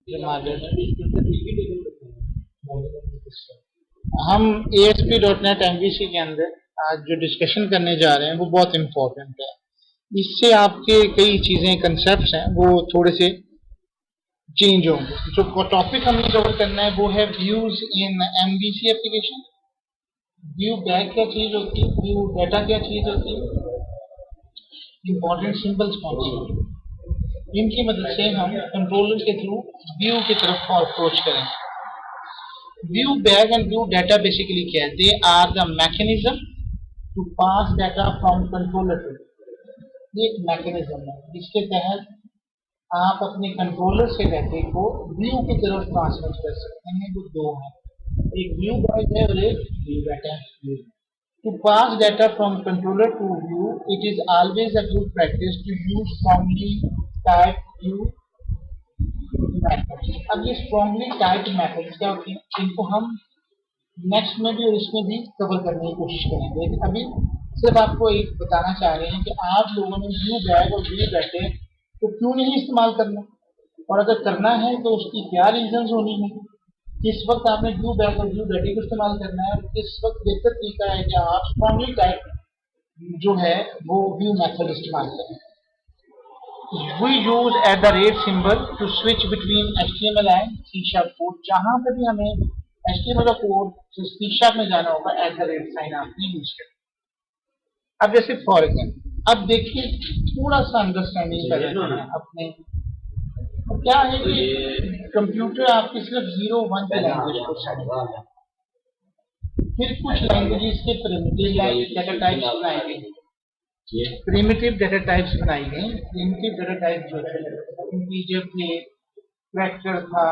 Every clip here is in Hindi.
हम ASP.NET MVC के अंदर आज जो डिस्कशन करने जा रहे हैं वो बहुत इम्पोर्टेंट है। इससे आपके कई चीजें कंसेप्ट्स हैं वो थोड़े से चेंज होंगे। जो टॉपिक हमें कवर करना है वो है views in MVC application. View bag क्या चीज होती है, व्यू डाटा क्या चीज होती है, इंपॉर्टेंट सिंबल्स कौन से होते हैं, इनकी मदद से हम कंट्रोलर के थ्रू व्यू की तरफ अप्रोच करेंगे। View bag and view data basically क्या है? They are the mechanism to pass data from controller to. ये एक मैकेनिज्म है जिसके तहत आप अपने कंट्रोलर से डाटे को व्यू की तरफ ट्रांसफर कर सकते हैं। वो दो हैं, एक व्यू बैग है और एक व्यू डाटा है। To pass data from controller to view, it is always a good practice to use strongly typed view methods. अब ये strongly typed methods क्या होती हैं? इनको हम नेक्स्ट में भी और इसमें भी कवर करने की कोशिश करेंगे। लेकिन अभी सिर्फ आपको एक बताना चाह रहे हैं कि आप लोगों ने व्यू बैग और व्यू डाटे तो क्यों नहीं इस्तेमाल करना, और अगर करना है तो उसकी क्या रीजंस होनी है, किस वक्त आपने व्यू बैग और व्यू डाटे को इस्तेमाल करना है, किस वक्त बेहतर तरीका है कि आप स्ट्रॉन्गली टाइप जो है वो व्यू मेथड इस्तेमाल करें। We use at the rate symbol to switch between HTML and C# code. जहां पर भी हमें HTML का कोड से C# में जाना होगा एट द रेट साइन आपने यूज करें। अब जैसे फॉर एग्जाम्पल अब देखिए थोड़ा सा अंडरस्टैंडिंग कर रहे हैं अपने। तो क्या है कि कंप्यूटर आपकी सिर्फ 0-1 की लैंग्वेज को समझता है, फिर कुछ लैंग्वेजेस के प्रिमिटिव डाटा टाइप्स बनाए गए। प्रिमिटिव डाटा टाइप्स बनाई गई। प्रिमिटिव डाटा टाइप जो है इंटीजर थे, कैरेक्टर था,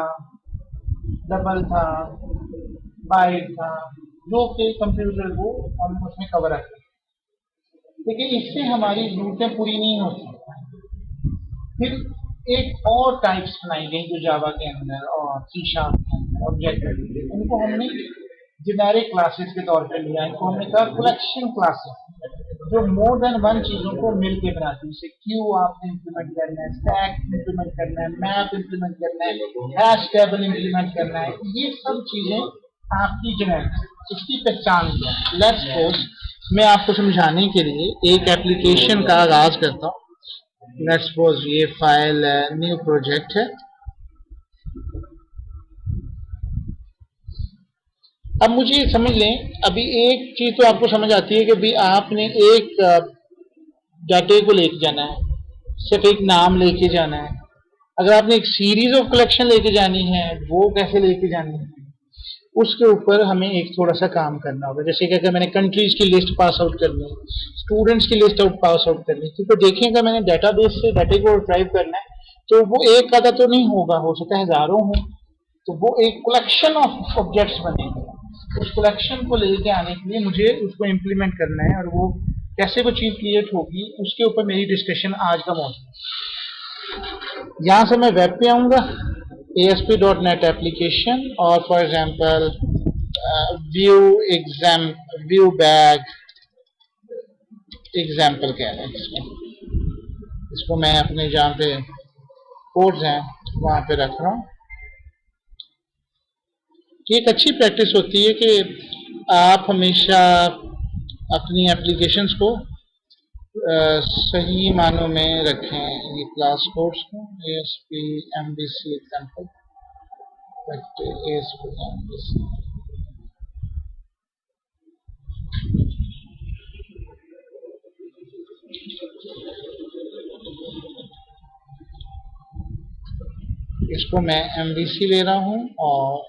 डबल था, बाइट था, जो कि कंप्यूटर को हम उसमें कवर रखते हैं। लेकिन इससे हमारी जरूरतें पूरी नहीं होती। फिर एक और टाइप्स बनाई गई जो जावा के अंदर और C# के अंदर ऑब्जेक्ट, उनको हमने जेनेरिक क्लासेस के तौर पर लिया। इनको हमने कहा कलेक्शन क्लासेस जो मोर देन वन चीजों को मिलके बनाती है। जैसे क्यू आपने इंप्लीमेंट करना है, स्टैक इंप्लीमेंट करना है, मैप इंप्लीमेंट करना है, हैश टेबल इंप्लीमेंट करना है, ये सब चीजें आपकी जेनेरिक इसकी पहचान है। लेट्स सपोज मैं आपको समझाने के लिए एक एप्लीकेशन का आगाज करता हूँ। लेट्स सपोज ये फाइल न्यू प्रोजेक्ट है। अब मुझे समझ लें, अभी एक चीज तो आपको समझ आती है कि भाई आपने एक डाटे को लेके जाना है, सिर्फ एक नाम लेके जाना है। अगर आपने एक सीरीज ऑफ कलेक्शन लेके जानी है, वो कैसे लेके जानी है, उसके ऊपर हमें एक थोड़ा सा काम करना होगा। जैसे कि अगर मैंने कंट्रीज की लिस्ट पास आउट करनी है, स्टूडेंट्स की लिस्ट पास आउट करनी है, क्योंकि देखिए अगर मैंने डेटाबेस से डाटे को ड्राइव करना है तो वो एक आधा तो नहीं होगा, हो सकता है हजारों हो। तो वो एक कलेक्शन ऑफ ऑब्जेक्ट्स बनेंगे। उस कलेक्शन को लेके आने के लिए मुझे उसको इम्प्लीमेंट करना है, और वो कैसे वो चीज क्रिएट होगी उसके ऊपर मेरी डिस्कशन आज का मौजूद है। यहाँ से मैं वेब पे आऊंगा, ASP.NET एप्लीकेशन, और for example view bag example कह रहे हैं इसको मैं अपने जहाँ पे कोड्स हैं वहां पे रख रहा हूँ। एक अच्छी प्रैक्टिस होती है कि आप हमेशा अपनी एप्लीकेशंस को सही मानों में रखें। ये क्लास कोड्स को ASP MVC example ASP MVC। इसको मैं MVC ले रहा हूं, और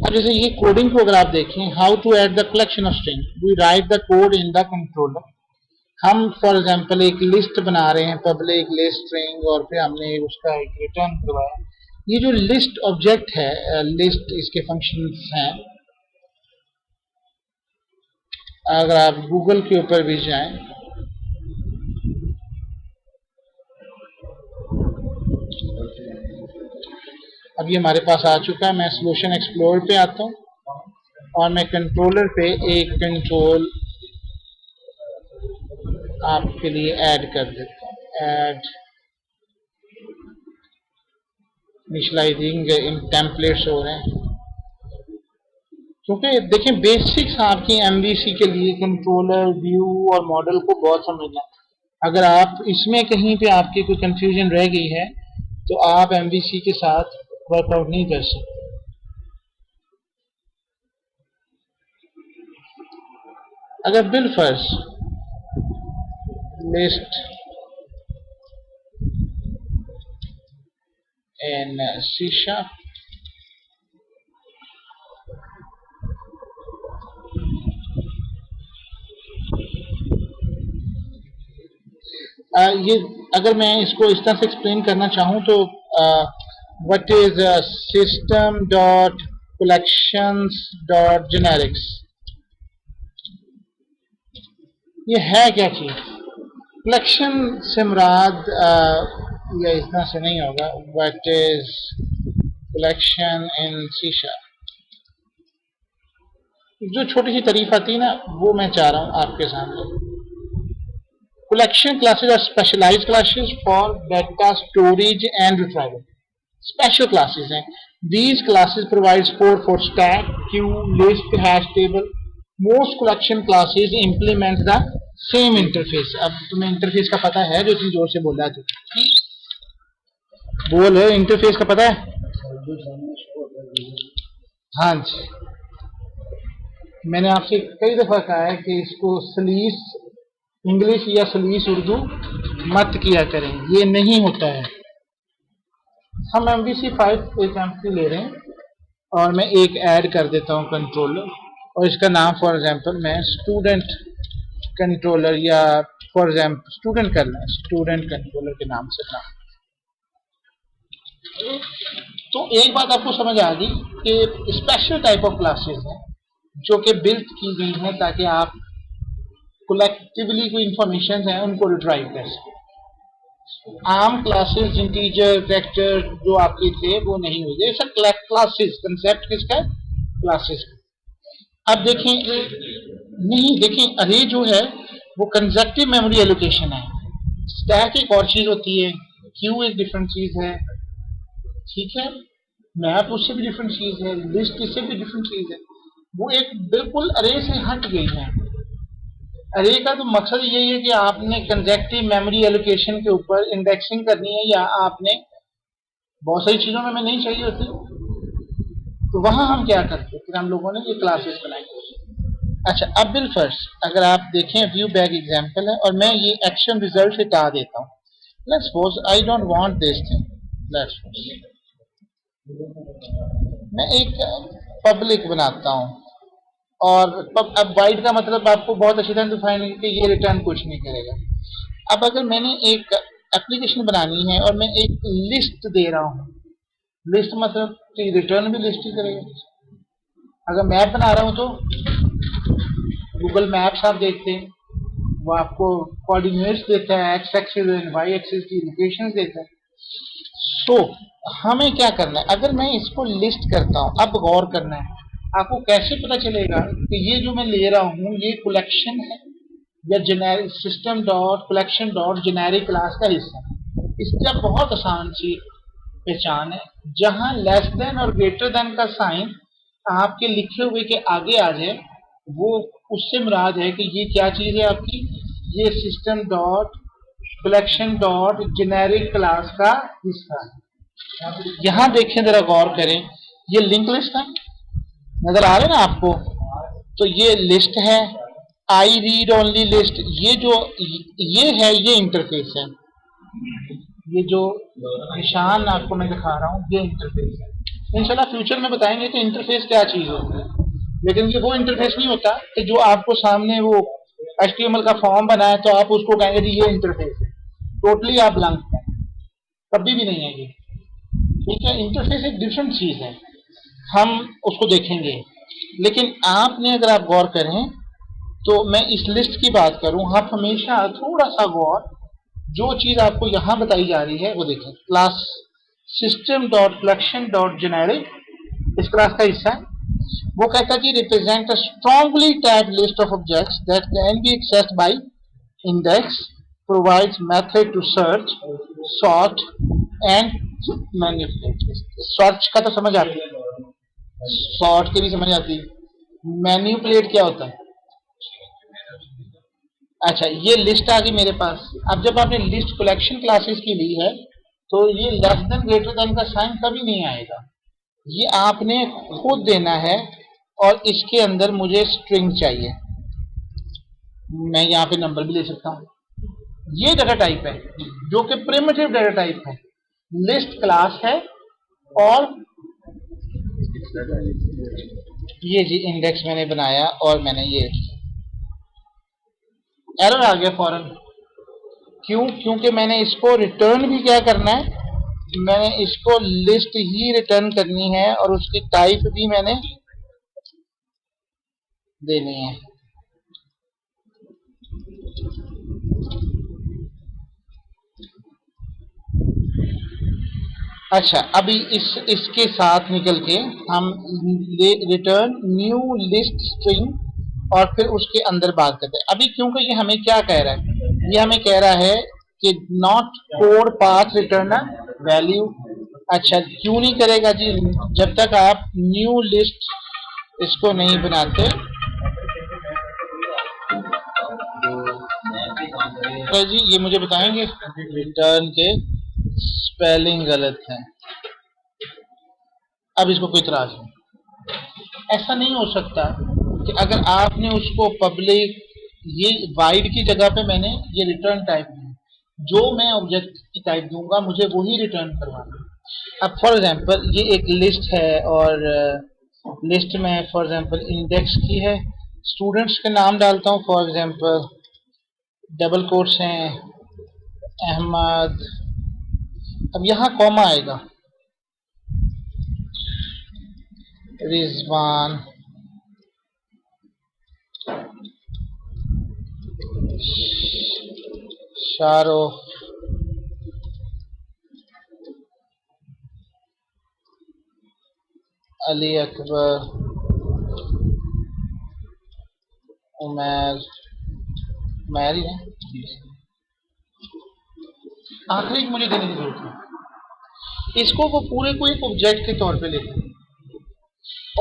अब जैसे ये कोडिंग को अगर आप देखें, how to add the collection of string, we write the code in the controller. हम फॉर एग्जांपल एक लिस्ट बना रहे हैं, पब्लिक लिस्ट स्ट्रिंग, और फिर हमने उसका एक रिटर्न करवाया। ये जो लिस्ट ऑब्जेक्ट है, लिस्ट इसके फंक्शंस हैं। अगर आप गूगल के ऊपर भी जाएं अभी हमारे पास आ चुका है। मैं सोल्यूशन एक्सप्लोर पे आता हूँ और मैं कंट्रोलर पे एक कंट्रोल आपके लिए ऐड कर देता हूँ। ऐड इनिशियलाइजिंग इन टेम्पलेट्स हो रहे हैं, क्योंकि देखें बेसिक्स आपकी एमवीसी के लिए कंट्रोलर, व्यू और मॉडल को बहुत समझना है। अगर आप इसमें कहीं पे आपकी कोई कंफ्यूजन रह गई है तो आप एमवीसी के साथ वर्कआउट नहीं कर सकते। अगर बिलफर्ज लिस्ट इन C#, ये अगर मैं इसको इस तरह से एक्सप्लेन करना चाहूँ तो what is system dot collections dot generics, ये है क्या चीज? कलेक्शन से मुराद या इस तरह से नहीं होगा। What is collection in C#, जो छोटी सी तारीफ आती है ना वो मैं चाह रहा हूँ आपके सामने। Collection classes are specialized classes for data storage and retrieval. Special classes हैं. These classes provide support for stack, queue, list, hash table. Most collection classes implement the same interface. अब तुम्हें इंटरफेस का पता है, जो इतनी जोर से बोल रहा है तू बोल, इंटरफेस का पता है? हाँ जी, मैंने आपसे कई दफा कहा है कि इसको सलीस इंग्लिश या सलीस उर्दू मत किया करें, ये नहीं होता है। हम MVC 5 एग्जाम्पल ले रहे हैं और मैं एक ऐड कर देता हूँ कंट्रोलर, और इसका नाम फॉर एग्जाम्पल मैं स्टूडेंट कंट्रोलर या फॉर एग्जाम्पल स्टूडेंट करना है, स्टूडेंट कंट्रोलर के नाम से नाम। तो एक बात आपको समझ आ गई कि स्पेशल टाइप ऑफ क्लासेस हैं जो कि बिल्ट की गई हैं ताकि आप कलेक्टिवली कोई इंफॉर्मेशन है उनको रिट्राइव कर सकें। आम क्लासेस इंटीजर कैरेक्टर जो आपके थे वो नहीं हुए, ऐसा क्लासेस कंसेप्ट किसका है? क्लासेस। अब देखें, नहीं देखें, अरे जो है वो कंजक्टिव मेमोरी एलोकेशन है। स्टैक एक और चीज होती है, क्यू एक डिफरेंट चीज है, ठीक है, मैप उससे भी डिफरेंट चीज है, लिस्ट इससे भी डिफरेंट चीज है। वो एक बिल्कुल अरे से हट गई है। अरे का तो मकसद यही है कि आपने कंजक्टिव मेमोरी एलोकेशन के ऊपर इंडेक्सिंग करनी है, या आपने बहुत सारी चीजों में हमें नहीं चाहिए होती, तो वहां हम क्या करते हैं, फिर हम लोगों ने ये क्लासेस बनाई। अच्छा, अब बिलफर्स्ट अगर आप देखें व्यू बैक एग्जांपल है और मैं ये एक्शन रिजल्ट हटा देता हूँ। Let's suppose I don't want this thing, let's suppose मैं एक पब्लिक बनाता हूँ, और अब वाइड का मतलब आपको बहुत अच्छी तरह डिफाइन है कि ये रिटर्न कुछ नहीं करेगा। अब अगर मैंने एक एप्लीकेशन बनानी है और मैं एक लिस्ट दे रहा हूँ, लिस्ट मतलब रिटर्न भी लिस्ट ही करेगा। अगर मैप बना रहा हूँ तो गूगल मैप्स आप देखते हैं, वो आपको कोऑर्डिनेट्स देता है, X axis and Y axis की लोकेशन देता है। सो हमें क्या करना है, अगर मैं इसको लिस्ट करता हूँ, अब गौर करना है आपको कैसे पता चलेगा कि ये जो मैं ले रहा हूँ ये कलेक्शन है या generic system dot collection dot generic class का हिस्सा है। इसका बहुत आसान सी पहचान है, जहां लेस देन और ग्रेटर देन का साइन आपके लिखे हुए के आगे आ जाए, वो उससे मुराद है कि ये क्या चीज है आपकी, ये system dot collection dot generic class का हिस्सा है। यहां देखें, जरा गौर करें, ये लिंक लिस्ट है, नजर आ रहे ना आपको? तो ये लिस्ट है, आई रीड ओनली लिस्ट, ये जो ये है ये इंटरफेस है, ये जो निशान आपको मैं दिखा रहा हूँ ये इंटरफेस है। इंशाल्लाह फ्यूचर में बताएंगे कि इंटरफेस क्या चीज होती है, लेकिन ये वो इंटरफेस नहीं होता कि जो आपको सामने वो HTML का फॉर्म बनाए तो आप उसको कहेंगे जी ये इंटरफेस है, टोटली आप ब्लैंक हैं, कभी भी नहीं है ये, ठीक है। इंटरफेस एक डिफरेंट चीज है, हम उसको देखेंगे। लेकिन आपने अगर आप गौर करें तो मैं इस लिस्ट की बात करूं, आप हमेशा थोड़ा सा गौर, जो चीज आपको यहां बताई जा रही है वो देखें, class system dot collection dot generic इस क्लास का हिस्सा है। वो कहता है कि represent a strongly tagged list of objects that can be accessed by index, provides method to search, sort and manipulate. Search का तो समझ आती है, सॉर्ट की भी समझ आती है, मैनिपुलेट क्या होता है। अच्छा, ये लिस्ट आ गई मेरे पास। अब जब आपने लिस्ट कलेक्शन क्लासेस की ली है तो ये लेस देन ग्रेटर देन का साइन कभी नहीं आएगा, ये आपने खुद देना है। और इसके अंदर मुझे स्ट्रिंग चाहिए, मैं यहाँ पे नंबर भी ले सकता हूँ। ये डाटा टाइप है जो कि प्रिमिटिव डाटा टाइप है, लिस्ट क्लास है। और ये जी इंडेक्स मैंने बनाया और मैंने ये एरर आ गया फौरन। क्यों? क्योंकि मैंने इसको रिटर्न भी क्या करना है, मैंने इसको लिस्ट ही रिटर्न करनी है और उसकी टाइप भी मैंने देनी है। अच्छा, अभी इसके साथ निकल के हम रिटर्न न्यू लिस्ट स्ट्रिंग और फिर उसके अंदर बात करते हैं। अभी क्योंकि ये हमें क्या कह रहा है, ये हमें कह रहा है कि not code path return value. अच्छा, क्यों नहीं करेगा जी? जब तक आप न्यू लिस्ट इसको नहीं बनाते। तो जी ये मुझे बताएंगे रिटर्न के स्पेलिंग गलत है। अब इसको कोई इतराज नहीं। ऐसा नहीं हो सकता कि अगर आपने उसको पब्लिक, ये वाइड की जगह पे मैंने ये रिटर्न टाइप दी, जो मैं ऑब्जेक्ट की टाइप दूंगा मुझे वही रिटर्न करवाना। अब फॉर एग्जांपल ये एक लिस्ट है और लिस्ट में फॉर एग्जांपल इंडेक्स की है, स्टूडेंट्स के नाम डालता हूँ, फॉर एग्जांपल डबल कोट्स हैं अहमद। अब यहाँ कॉमा आएगा, रिजवान, शाहरुख, अली अकबर, उमैर, उमैर ही है। आखिरी मुझे देने की जरूरत है, इसको वो पूरे को एक ऑब्जेक्ट के तौर पे लेते हैं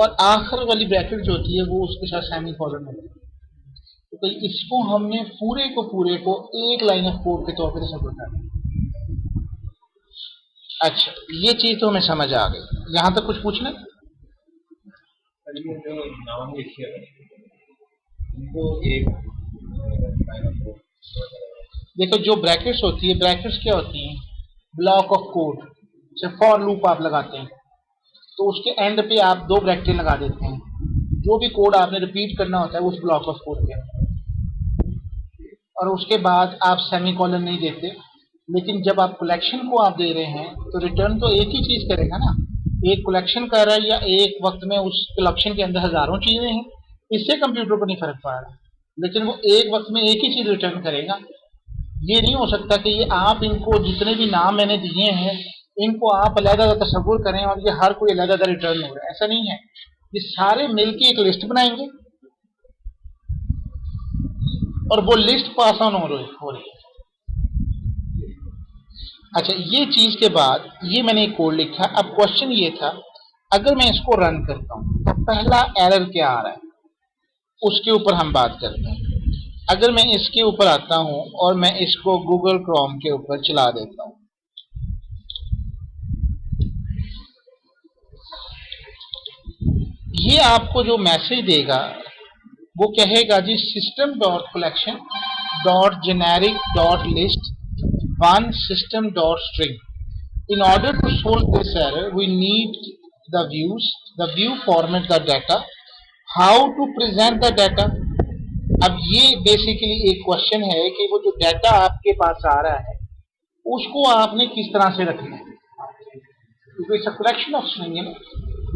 और आखिर वाली ब्रैकेट जो होती है वो उसके साथ सेमी कॉलन होती है। तो इसको हमने पूरे को एक लाइन ऑफ कोड के तौर पर सपोर्ट करना। अच्छा, ये चीज तो हमें समझ आ गई। यहां तक कुछ पूछना? जो नाम लिखिए उनको एक देखो, जो ब्रैकेट्स होती है, ब्रैकेट्स क्या होती हैं? Block of code. जैसे फॉर लूप आप लगाते हैं तो उसके एंड पे आप दो ब्रैकेट लगा देते हैं, जो भी कोड आपने रिपीट करना होता है उस ब्लॉक ऑफ कोड के, और उसके बाद आप सेमी कॉलन नहीं देते। लेकिन जब आप कलेक्शन को आप दे रहे हैं तो रिटर्न तो एक ही चीज करेगा ना, एक कलेक्शन कर रहा है या एक वक्त में उस कलेक्शन के अंदर हजारों चीजें हैं, इससे कंप्यूटर को नहीं फर्क पड़ रहा, लेकिन वो एक वक्त में एक ही चीज रिटर्न करेगा। ये नहीं हो सकता कि ये आप इनको जितने भी नाम मैंने दिए हैं इनको आप अलग-अलग तस्वुर करें और ये हर कोई अलग-अलग रिटर्न हो रहा है, ऐसा नहीं है। ये सारे मिलके एक लिस्ट बनाएंगे और वो लिस्ट पास ऑन हो रही है। अच्छा, ये चीज के बाद ये मैंने एक कोड लिखा। अब क्वेश्चन ये था, अगर मैं इसको रन करता हूं तो पहला एरर क्या आ रहा है उसके ऊपर हम बात करते हैं। अगर मैं इसके ऊपर आता हूं और मैं इसको गूगल क्रोम के ऊपर चला देता हूं, ये आपको जो मैसेज देगा वो कहेगा जी system dot collection dot generic dot list one system dot string. In order to solve this error, we need the views. The view format the data. How to present the data? अब ये बेसिकली एक क्वेश्चन है कि वो जो डाटा आपके पास आ रहा है उसको आपने किस तरह से रखना है, क्योंकि it's a collection of string है ना।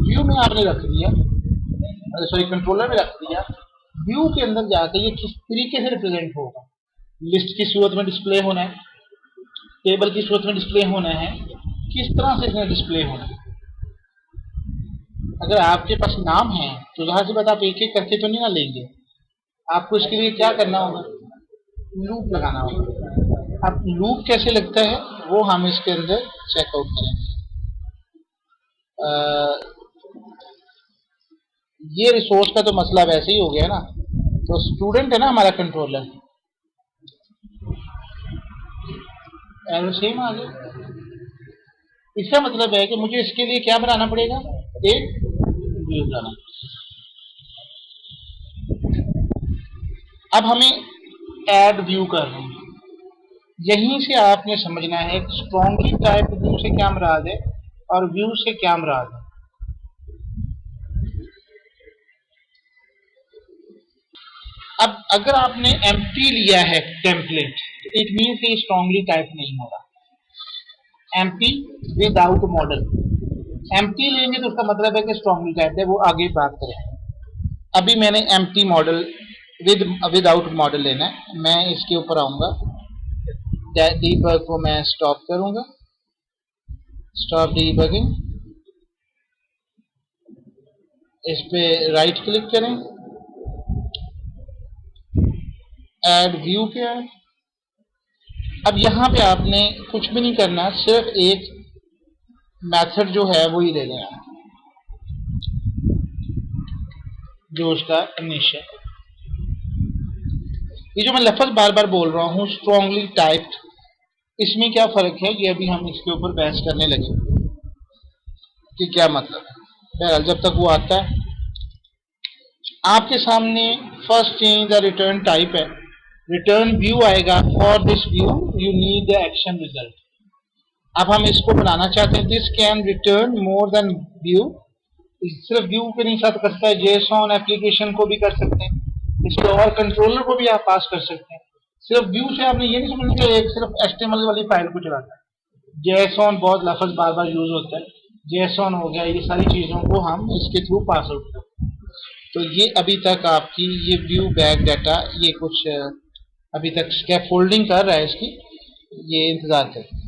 व्यू में आपने रख दिया, सॉरी कंट्रोलर में रख दिया, व्यू के अंदर जाकर ये किस तरीके से रिप्रेजेंट होगा। लिस्ट की सूरत में डिस्प्ले होना है, टेबल की सूरत में डिस्प्ले होना है, किस तरह से इसमें डिस्प्ले होना। अगर आपके पास नाम है तो जहां से बात आप एक एक करके तो नहीं ना लेंगे, आपको इसके लिए क्या करना होगा, लूप लगाना होगा। अब लूप कैसे लगता है वो हम इसके अंदर चेकआउट करेंगे। ये रिसोर्स का तो मसला वैसे ही हो गया ना। तो स्टूडेंट है ना हमारा कंट्रोलर, एरर सेम आ गया। इसका मतलब है कि मुझे इसके लिए क्या बनाना पड़ेगा, एक व्यू बनाना। अब हमें ऐड व्यू कर रहे हैं, यहीं से आपने समझना है स्ट्रॉन्गली टाइप व्यू से क्या मुराद है और व्यू से क्या मुराद है। अब अगर आपने एम्प्टी लिया है टेम्पलेट, तो इट मीन्स ये स्ट्रॉन्गली टाइप नहीं होगा। एम्प्टी विदाउट मॉडल, एम्प्टी लेंगे तो उसका मतलब है कि स्ट्रॉन्गली टाइप है, वो आगे बात करें। अभी मैंने एम्प्टी मॉडल विदाउट मॉडल लेना है, मैं इसके ऊपर आऊंगा, डीबग को मैं स्टॉप करूंगा, स्टॉप डीबगिंग, इस पे राइट क्लिक करें, ऐड व्यू पे आए। अब यहां पे आपने कुछ भी नहीं करना, सिर्फ एक मेथड जो है वो ही ले लेना जो उसका इनिशियल। ये जो मैं लफ्ज बार बार बोल रहा हूँ स्ट्रॉन्गली टाइप्ड, इसमें क्या फर्क है, ये अभी हम इसके ऊपर बहस करने लगे कि क्या मतलब है। बहरहाल जब तक वो आता है आपके सामने, first change the return type है, रिटर्न व्यू आएगा, for this view you need the action result. अब हम इसको बनाना चाहते हैं, this can return more than view, सिर्फ व्यू के नहीं साथ कर सकता है, जेसॉन एप्लीकेशन को भी कर सकते हैं, इसके और कंट्रोलर को भी आप पास कर सकते हैं। सिर्फ व्यू से आपने ये नहीं समझना कि एक सिर्फ एचटीएमएल वाली फाइल को चलाता है, जेसॉन बहुत लफ्ज बार बार यूज होता है, जेसॉन हो गया, ये सारी चीजों को हम इसके थ्रू पास आउट करते हैं। तो ये अभी तक आपकी ये व्यू बैक डाटा ये कुछ अभी तक स्कैफोल्डिंग कर रहा है इसकी, ये इंतजार करें।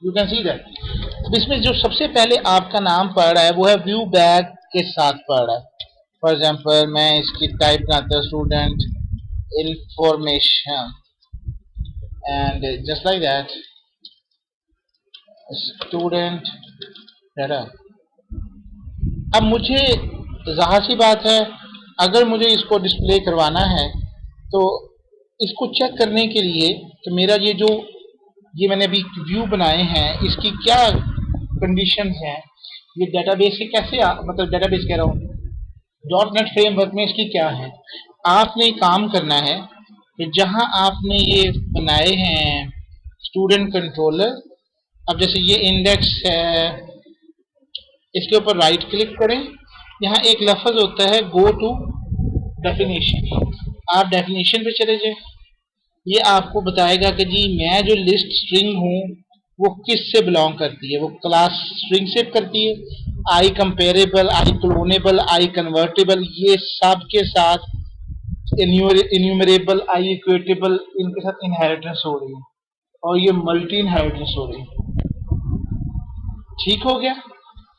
यू कैन सी दैट इसमें जो सबसे पहले आपका नाम पड़ रहा है वो है व्यू बैक के साथ पड़ रहा है। फॉर एग्जाम्पल मैं इसकी टाइप बनाता हूँ student information and just like that student data. अब मुझे ज़ाहिर सी बात है अगर मुझे इसको डिस्प्ले करवाना है तो इसको चेक करने के लिए कि मेरा ये मैंने अभी व्यू बनाए हैं इसकी क्या कंडीशन है, ये डेटाबेस से कैसे मतलब डेटाबेस कह रहा हूँ .NET फ्रेमवर्क में इसकी क्या है। आपने काम करना है कि जहां आपने ये बनाए हैं स्टूडेंट कंट्रोलर, अब जैसे ये इंडेक्स है, इसके ऊपर राइट क्लिक करें, यहाँ एक लफ्ज होता है गो टू डेफिनेशन, आप डेफिनेशन पे चले जाए, ये आपको बताएगा कि जी मैं जो लिस्ट स्ट्रिंग हूँ वो किस से बिलोंग करती है, वो क्लास स्ट्रिंग से करती है, आई कंपेरेबल, आई क्लोनेबल, आई कन्वर्टेबल, ये सब के साथ इन्यूमरेबल, आई इक्वेटेबल, इनके साथ इनहेरिटेंस हो रही है और ये मल्टी इनहेरिटेंस हो रही है। ठीक हो गया।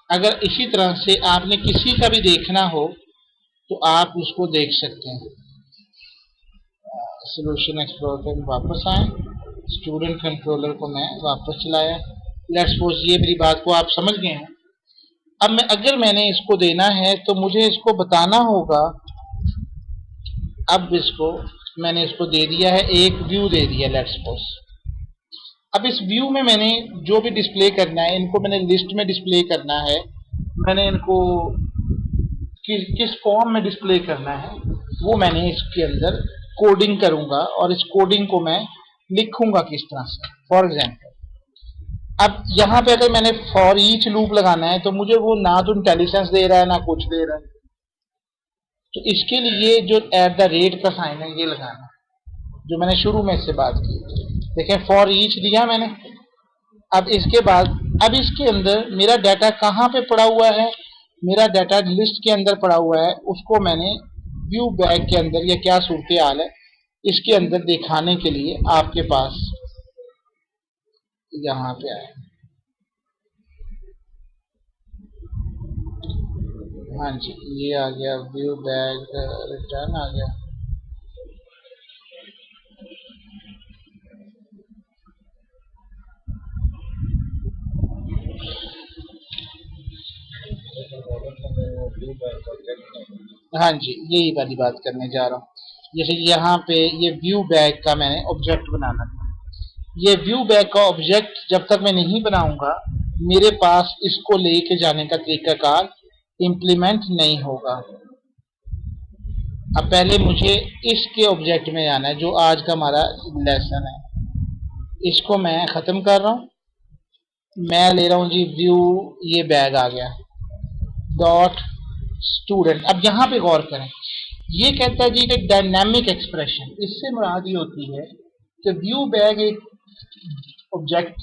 अगर इसी तरह से आपने किसी का भी देखना हो तो आप उसको देख सकते हैं। सोल्यूशन एक्सप्लोरर में वापस आए, स्टूडेंट कंट्रोलर को मैं वापस चलाया, लेट्स सपोज ये मेरी बात को आप समझ गए हैं। अब अगर मैंने इसको देना है तो मुझे इसको बताना होगा, अब इसको मैंने इसको दे दिया है, एक व्यू दे दिया लेट्स सपोज। अब इस व्यू में मैंने जो भी डिस्प्ले करना है, इनको मैंने लिस्ट में डिस्प्ले करना है, मैंने इनको किस फॉर्म में डिस्प्ले करना है वो मैंने इसके अंदर कोडिंग करूंगा और इस कोडिंग को मैं लिखूंगा किस तरह से। फॉर एग्जाम्पल अब यहाँ पे अगर मैंने फॉर ईच लूप लगाना है तो मुझे वो ना तो इंटेलिजेंस दे रहा है ना कुछ दे रहा है, तो इसके लिए जो एट द रेट का साइन है ये लगाना, जो मैंने शुरू में इससे बात की। देखें फॉर ईच दिया मैंने। अब इसके बाद अब इसके अंदर मेरा डाटा कहाँ पे पड़ा हुआ है, मेरा डाटा लिस्ट के अंदर पड़ा हुआ है, उसको मैंने व्यू बैक के अंदर या क्या सूरत हाल है इसके अंदर दिखाने के लिए आपके पास यहाँ पे आए। हाँ जी, ये आ गया व्यू बैग रिटर्न आ गया। हाँ जी, यही वाली बात करने जा रहा हूँ। जैसे यहाँ पे ये व्यू बैग का मैंने ऑब्जेक्ट बनाना था। ये व्यू बैग का ऑब्जेक्ट जब तक मैं नहीं बनाऊंगा, मेरे पास इसको लेके जाने का तरीकाकार इम्प्लीमेंट नहीं होगा। अब पहले मुझे इसके ऑब्जेक्ट में जाना है, जो आज का हमारा लेसन है। इसको मैं खत्म कर रहा हूँ। मैं ले रहा हूँ जी व्यू, ये बैग आ गया डॉट स्टूडेंट। अब यहाँ पे गौर करें, ये कहता है जी कि डायनामिक एक्सप्रेशन। इससे मुराद ये होती है कि व्यू बैग एक ऑब्जेक्ट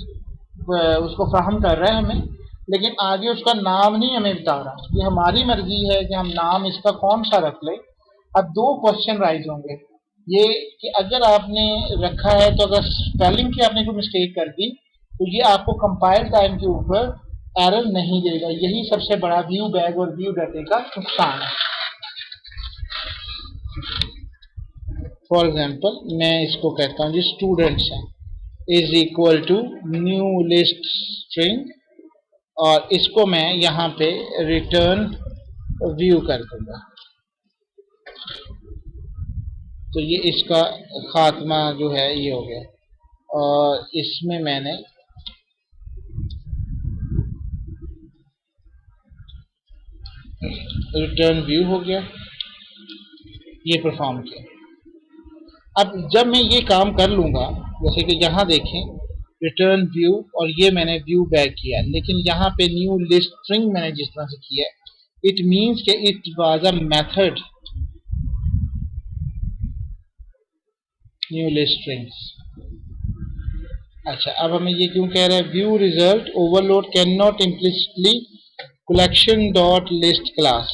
उसको फ्राहम कर रहा है हमें, लेकिन आगे उसका नाम नहीं हमें बता रहा। ये हमारी मर्जी है कि हम नाम इसका कौन सा रख लें। अब दो क्वेश्चन राइज होंगे, ये कि अगर आपने रखा है तो अगर स्पेलिंग की आपने कोई मिस्टेक कर दी तो ये आपको कंपाइल टाइम के ऊपर एरर नहीं देगा। यही सबसे बड़ा व्यू बैग और व्यू डाटे का नुकसान है। फॉर एग्जाम्पल मैं इसको कहता हूँ जी स्टूडेंट्स है is equal to new list string, और इसको मैं यहाँ पे रिटर्न व्यू कर दूंगा। तो ये इसका खात्मा जो है ये हो गया, और इसमें मैंने रिटर्न व्यू हो गया, ये परफॉर्म किया। अब जब मैं ये काम कर लूंगा, जैसे कि यहाँ देखें रिटर्न व्यू, और ये मैंने व्यू बैक किया, लेकिन यहाँ पे न्यू लिस्ट स्ट्रिंग मैंने जिस तरह से किया, इट मीन्स कि it was a method new list strings. अच्छा, अब हमें ये क्यों कह रहा है view result overload can not implicitly collection dot list class.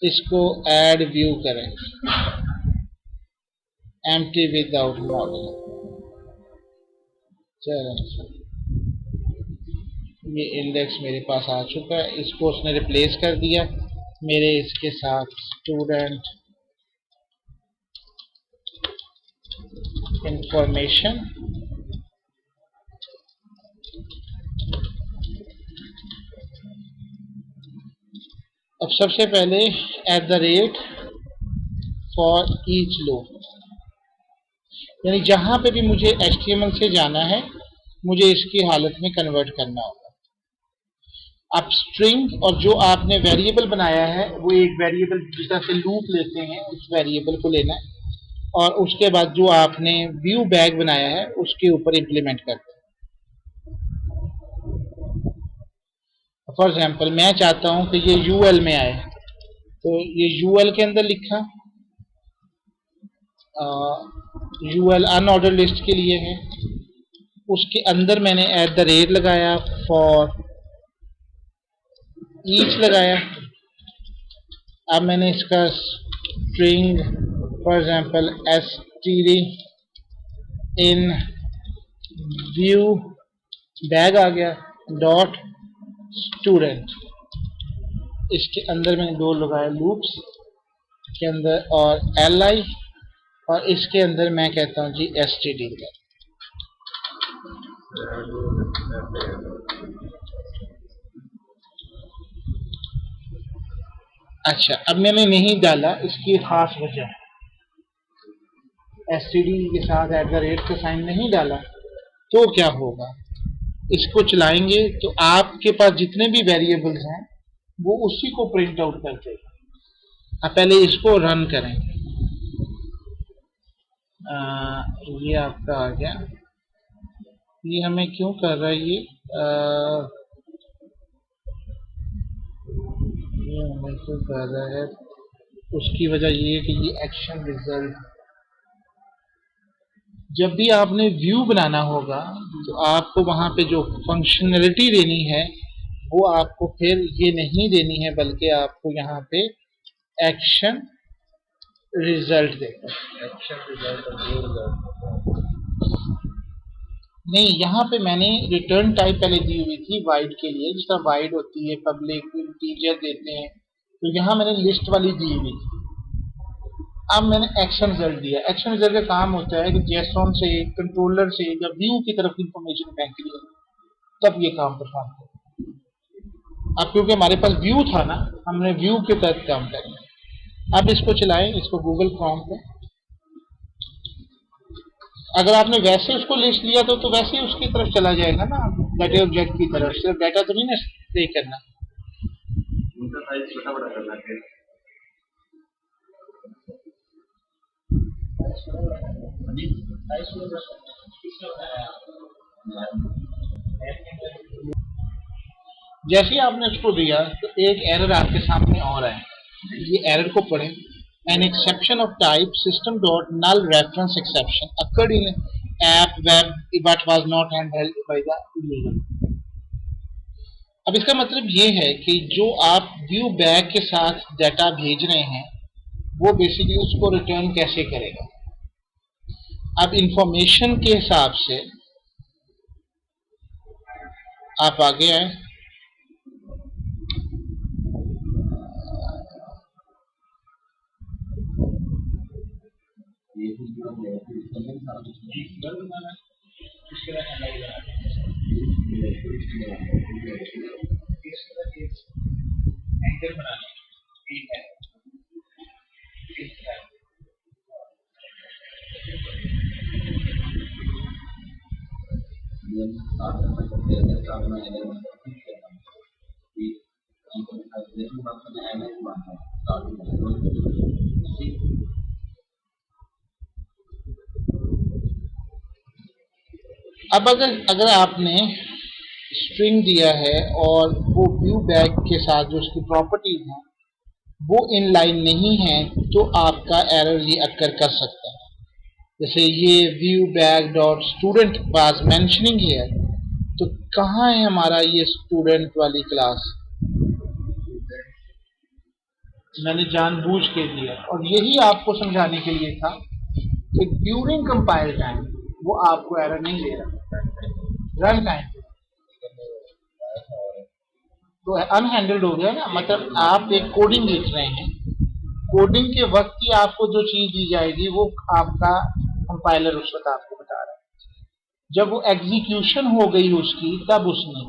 इसको ऐड व्यू करें एम्प्टी विदाउट मॉडल। चलो, ये इंडेक्स मेरे पास आ चुका है, इसको उसने रिप्लेस कर दिया मेरे इसके साथ स्टूडेंट इंफॉर्मेशन। अब सबसे पहले eight the rate for each loop, यानी जहां पे भी मुझे HTML से जाना है मुझे इसकी हालत में कन्वर्ट करना होगा। अब स्ट्रिंग और जो आपने वेरिएबल बनाया है वो एक वेरिएबल जिस तरह से लूप लेते हैं उस वेरिएबल को लेना है, और उसके बाद जो आपने व्यू बैग बनाया है उसके ऊपर इंप्लीमेंट करते हैं। फॉर एग्जाम्पल मैं चाहता हूं कि ये UL में आए, तो ये UL के अंदर लिखा, UL अनऑर्डर लिस्ट के लिए है, उसके अंदर मैंने एट द रेट लगाया, फॉर ईच लगाया। अब मैंने इसका string for example std in view bag आ गया डॉट स्टूडेंट। इसके अंदर मैंने दो लगाए लूप्स के अंदर, और li, और इसके अंदर मैं कहता हूं जी std। अच्छा, अब मैंने नहीं डाला, इसकी खास वजह है, std के साथ एट द रेट का साइन नहीं डाला तो क्या होगा, इसको चलाएंगे तो आपके पास जितने भी वेरिएबल्स हैं वो उसी को प्रिंट आउट कर देगा। अब पहले इसको रन करें। ये आपका आ गया, ये हमें क्यों कर रहा है ये हमें क्यों कर रहा है, उसकी वजह ये है कि ये एक्शन रिजल्ट, जब भी आपने व्यू बनाना होगा तो आपको वहां पे जो फंक्शनलिटी देनी है वो आपको फिर ये नहीं देनी है, बल्कि आपको यहाँ पे एक्शन रिजल्ट देगा। एक्शन रिजल्ट और व्यू रिजल्ट, नहीं, यहाँ पे मैंने रिटर्न टाइप पहले दी हुई थी वाइड के लिए, जिस तरह वाइड होती है, पब्लिक, इंटीजर देते हैं, तो यहाँ मैंने लिस्ट वाली दी हुई थी। अब मैंने एक्शन रिजल्ट दिया। एक्शन रिजल्ट का काम होता है कि जेसॉन से, कंट्रोलर से या व्यू की तरफ इंफॉर्मेशन बैंक की तब ये काम परफॉर्म करें। अब क्योंकि हमारे पास व्यू था ना, हमने व्यू के तहत काम करेंगे। अब इसको चलाएं, इसको गूगल क्रोम पे। अगर आपने वैसे उसको लिस्ट लिया तो वैसे ही उसकी तरफ चला जाएगा ना, डाटा ऑब्जेक्ट की तरफ। सिर्फ डाटा तो नहीं ना स्टे करना। उनका साइज छोटा बड़ा करना है। जैसे ही आपने उसको दिया तो एक एरर आपके सामने और है। ये एरर को पढ़ें। An exception of type system dot null reference exception occurred in app web but was not handled by the user। अब इसका मतलब ये है कि जो आप व्यू बैक के साथ डाटा भेज रहे हैं वो बेसिकली उसको रिटर्न कैसे करेगा। अब इंफॉर्मेशन के हिसाब से आप आगे आए। अब अगर आपने स्ट्रिंग दिया है और वो व्यू बैक के साथ जो उसकी प्रॉपर्टीज हैं वो इन लाइन नहीं है तो आपका एरर ये अक्कर कर सकता है। जैसे ये view back dot student was mentioning here, तो कहाँ है हमारा ये स्टूडेंट वाली क्लास। मैंने जानबूझ के दिया और यही आपको समझाने के लिए था कि ड्यूरिंग कंपाइल टाइम वो आपको एरर नहीं दे रहा, रन टाइम तो अनहैंडल्ड हो गया ना। मतलब आप एक कोडिंग लिख रहे हैं, कोडिंग के वक्त ही आपको जो चीज दी जाएगी वो आपका कंपाइलर उस वक्त आपको बता रहा है। जब वो एग्जीक्यूशन हो गई उसकी तब उसने,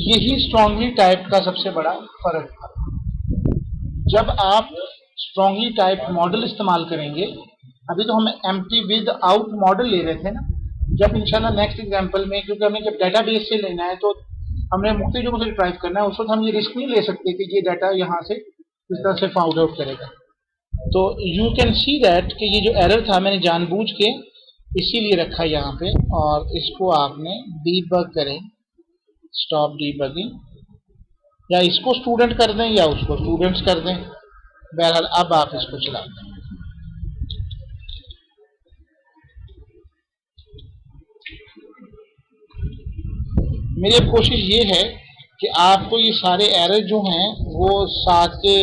यही स्ट्रांगली टाइप का सबसे बड़ा फर्क था। जब आप स्ट्रांगली टाइप मॉडल इस्तेमाल करेंगे, अभी तो हम एम्प्टी विद आउट मॉडल ले रहे थे ना, जब इंशाल्लाह नेक्स्ट एग्जांपल में, क्योंकि हमें जब डेटाबेस से लेना है तो हमने मुख्तलिफ जगहों से ड्राइव करना है, उस वक्त हम ये रिस्क नहीं ले सकते कि ये डाटा यहाँ से इस तरह से फाउंड आउट करेगा। तो यू कैन सी दैट कि ये जो एरर था मैंने जानबूझ के इसीलिए रखा यहाँ पे, और इसको आपने डीबग करें, स्टॉप डीबगिंग, या इसको स्टूडेंट कर दें या उसको स्टूडेंट्स कर दें। बहरहाल अब आप इसको चला दें। मेरी अब कोशिश ये है कि आपको ये सारे एरर जो हैं वो साथ के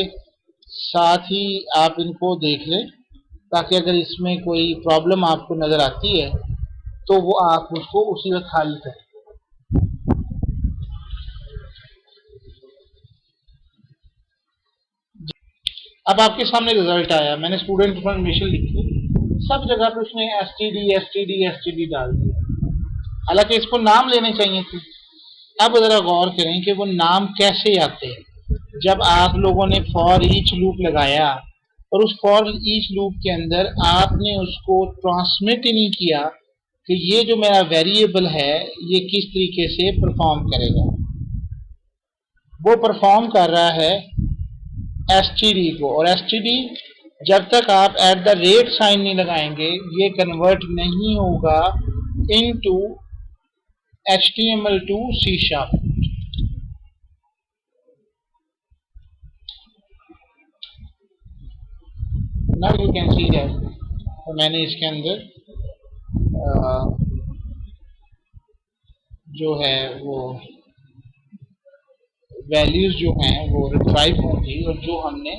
साथ ही आप इनको देख लें, ताकि अगर इसमें कोई प्रॉब्लम आपको नजर आती है तो वो आप उसको उसी वक्त हल करें। अब आपके सामने रिजल्ट आया, मैंने स्टूडेंट इन्फॉर्मेशन लिखी, सब जगह पे उसने एसटीडी डाल दिया, हालांकि इसको नाम लेने चाहिए थे। अब जरा गौर करें कि वो नाम कैसे आते हैं। जब आप लोगों ने फॉर ईच लूप लगाया और उस फॉर ईच लूप के अंदर आपने उसको ट्रांसमिट ही नहीं किया कि ये जो मेरा वेरिएबल है ये किस तरीके से परफॉर्म करेगा। वो परफॉर्म कर रहा है एसटीडी को, और एसटीडी जब तक आप एट द रेट साइन नहीं लगाएंगे ये कन्वर्ट नहीं होगा into HTML to C#। Now you can see that तो मैंने इसके अंदर जो है वो वैल्यूज जो हैं वो रिट्राइव होंगी, और जो हमने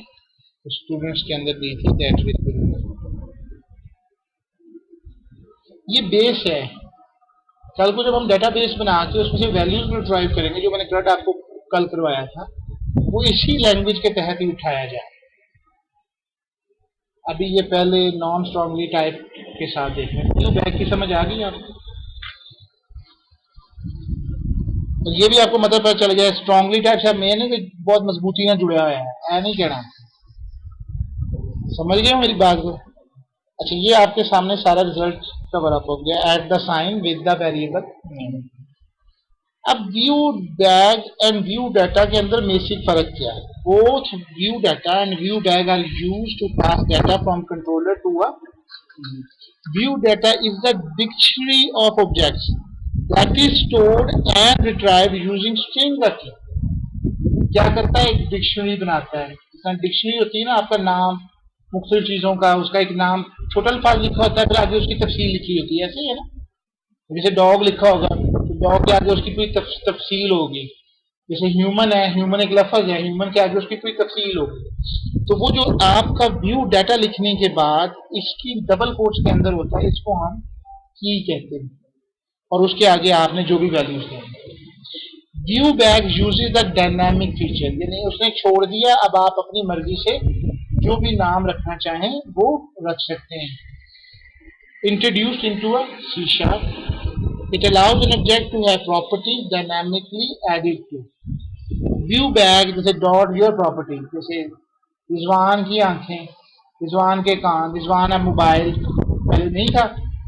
स्टूडेंट्स के अंदर दी थी दैट विल बी। ये बेस है, कल को जब हम डेटाबेस बना के उसमें से वैल्यूज को ड्राइव करेंगे, जो मैंने कल आपको कल करवाया था, वो इसी लैंग्वेज के तहत ही उठाया जाए। अभी ये पहले नॉन स्ट्रांगली टाइप के साथ देख रहे हैं। बैग की समझ आ गई आपको? तो ये भी आपको मतलब पता चल गया स्ट्रांगली टाइप से मेन है कि बहुत मजबूती ना जुड़ा हुआ है, ऐ नहीं कहना। समझ गए मेरी बात को? अच्छा, ये आपके सामने सारा रिजल्ट कवर अप हो गया। At the sign with the variable name. अब view bag and view data के अंदर बेसिक फर्क क्या है? Both view data and view bag are used to pass data from controller to a view data is the dictionary of objects that is stored and retrieved using string key. क्या करता है? एक डिक्शनरी बनाता है। डिक्शनरी होती है ना, आपका नाम, मुख्तलिफ चीजों का, उसका एक नाम, छोटा अल्फाज लिखा होता है, फिर आगे उसकी तफसील लिखी होती है, ऐसे ही है ना। जैसे डॉग लिखा होगा तो डॉग के आगे उसकी पूरी तफसील होगी। जैसे ह्यूमन है, ह्यूमन एक लफ्ज है, ह्यूमन के आगे उसकी पूरी तफसील होगी। तो वो जो आपका व्यू डाटा लिखने के बाद इसकी डबल कोट्स के अंदर होता है, इसको हम की कहते हैं, और उसके आगे आपने जो भी वैल्यूज देंगे। View bag uses the dynamic feature, यानी उसने छोड़ दिया, अब आप अपनी मर्जी से जो भी नाम रखना चाहें वो रख सकते हैं। Introduced into a C sharp, it allows an object to have properties dynamically added to. View bag जैसे डॉट योर प्रॉपर्टी, जैसे रिजवान की आंखें, रिजवान के कान, रिजवान अब मोबाइल, पहले नहीं था,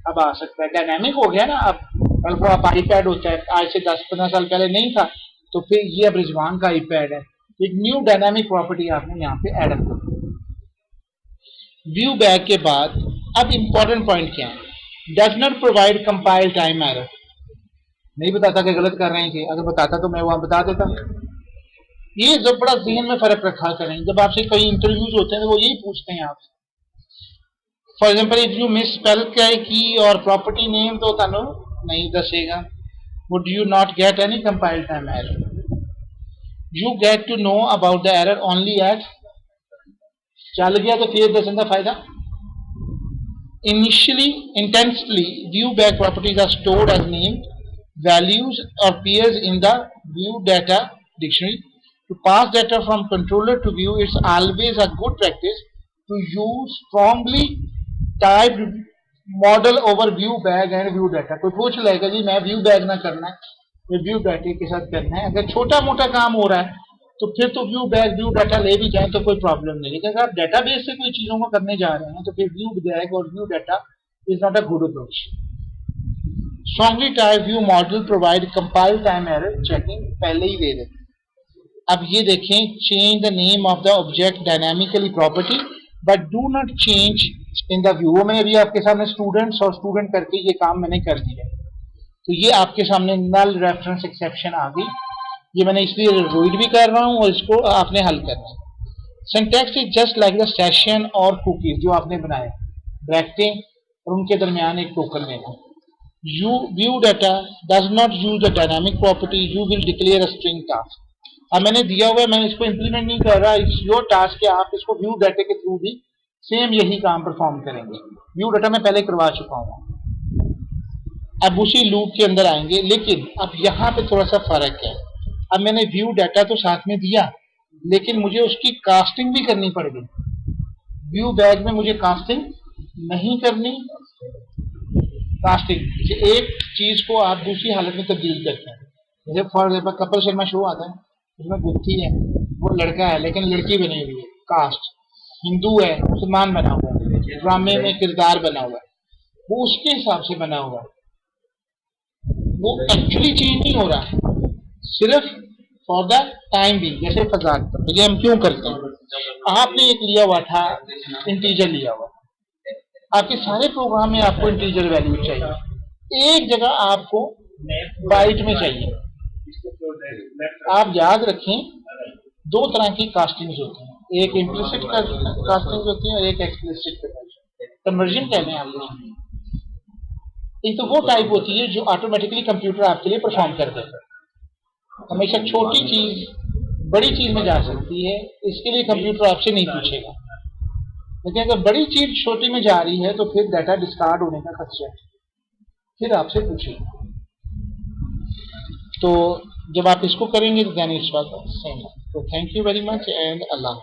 अब आ सकता है, डायनामिक हो गया ना। अब कल को आप आईपैड होता है, आज से 10-15 साल पहले नहीं था, तो फिर ये अब रिजवान का आईपैड है। एक न्यू डायनामिक प्रॉपर्टी आपने यहाँ पे ऐड कर दी। व्यू बैग के बाद अब इंपॉर्टेंट पॉइंट क्या है? Does not provide compile time error. नहीं बताता कि गलत कर रहे हैं, कि अगर बताता तो मैं वहां बता देता। ये जब बड़ा जहन में फर्क रखा करें, जब आपसे कई इंटरव्यूज होते हैं तो वो यही पूछते हैं आपसे। For example if you misspell key और प्रॉपर्टी नेम तो तानो नहीं दसेगा। Would you not get any compile time error? You get to know about the error only at, चल गया तो फिर दसन का फायदा। Initially, intensely, view bag properties are stored as named values or pairs in the view data dictionary. To pass data from controller to view, it's always a good practice to use strongly typed model over view bag and view data. कोई पूछ लेगा जी मैं view bag ना करना है, ये view data के साथ करना है। अगर छोटा मोटा काम हो रहा है तो फिर तो व्यू बैग व्यू डाटा ले भी जाए तो कोई प्रॉब्लम नहीं। लेकिन अगर आप डेटाबेस से कोई चीजों को करने जा रहे हैं तो फिर व्यू बैग और view data is not a good approach. Strongly type view model provide compile time error checking, पहले ही दे देते। अब ये देखें, change the name of the object dynamically property but do not change in the view. मैंने अभी आपके सामने स्टूडेंट्स और स्टूडेंट करके ये काम मैंने कर दिया, तो ये आपके सामने नल रेफरेंस एक्सेप्शन आ गई। ये मैंने इसलिए रीड भी कर रहा हूं और इसको आपने हल करना है। Syntax is just like the session और कुकीज जो आपने बनाए, ब्रैकेटें और उनके दरमियान एक टोकन लेना। You view data does not use the dynamic property, you will declare a string task. अब मैंने दिया हुआ है, मैंने इसको इंप्लीमेंट नहीं कर रहा, इट्स योर टास्क कि आप इसको व्यू डाटा के थ्रू भी सेम यही काम परफॉर्म करेंगे। व्यू डाटा मैं पहले करवा चुका हूँ, अब उसी लूप के अंदर आएंगे। लेकिन अब यहाँ पे थोड़ा सा फर्क है। अब मैंने व्यू डाटा तो साथ में दिया, लेकिन मुझे उसकी कास्टिंग भी करनी पड़ गई। व्यू बैग में मुझे कास्टिंग नहीं करनी। कास्टिंग एक चीज को आप दूसरी हालत में तब्दील करते हैं। जैसे for example Kapil Sharma show आता है, उसमें गुत्थी है, वो लड़का है लेकिन लड़की बनी हुई है, कास्ट हिंदू है, मुसलमान बना हुआ है, ड्रामे में किरदार बना हुआ है, वो उसके हिसाब से बना हुआ है। वो एक्चुअली चेंज नहीं हो रहा, सिर्फ फॉर द टाइम भी। जैसे फजाक पर ये हम क्यों करते हैं? आपने एक लिया हुआ था, इंटीजर लिया हुआ, आपके सारे प्रोग्राम में आपको इंटीजर वैल्यू चाहिए, एक जगह आपको बाइट में चाहिए। आप याद रखें, दो तरह की कास्टिंग्स होती हैं, एक इम्प्लिसिट कास्टिंग होती है और एक एक्सप्लिसिट कन्वर्जन कहते हैं आप। एक तो वो टाइप होती है जो ऑटोमेटिकली कंप्यूटर आपके लिए परफॉर्म कर देता है। हमेशा छोटी चीज बड़ी चीज में जा सकती है, इसके लिए कंप्यूटर आपसे नहीं पूछेगा। लेकिन अगर बड़ी चीज छोटी में जा रही है तो फिर डाटा डिस्कार्ड होने का खतरा है, फिर आपसे पूछेगा। तो जब आप इसको करेंगे तो देन इट्स वाज सेम। तो thank you very much and Allah.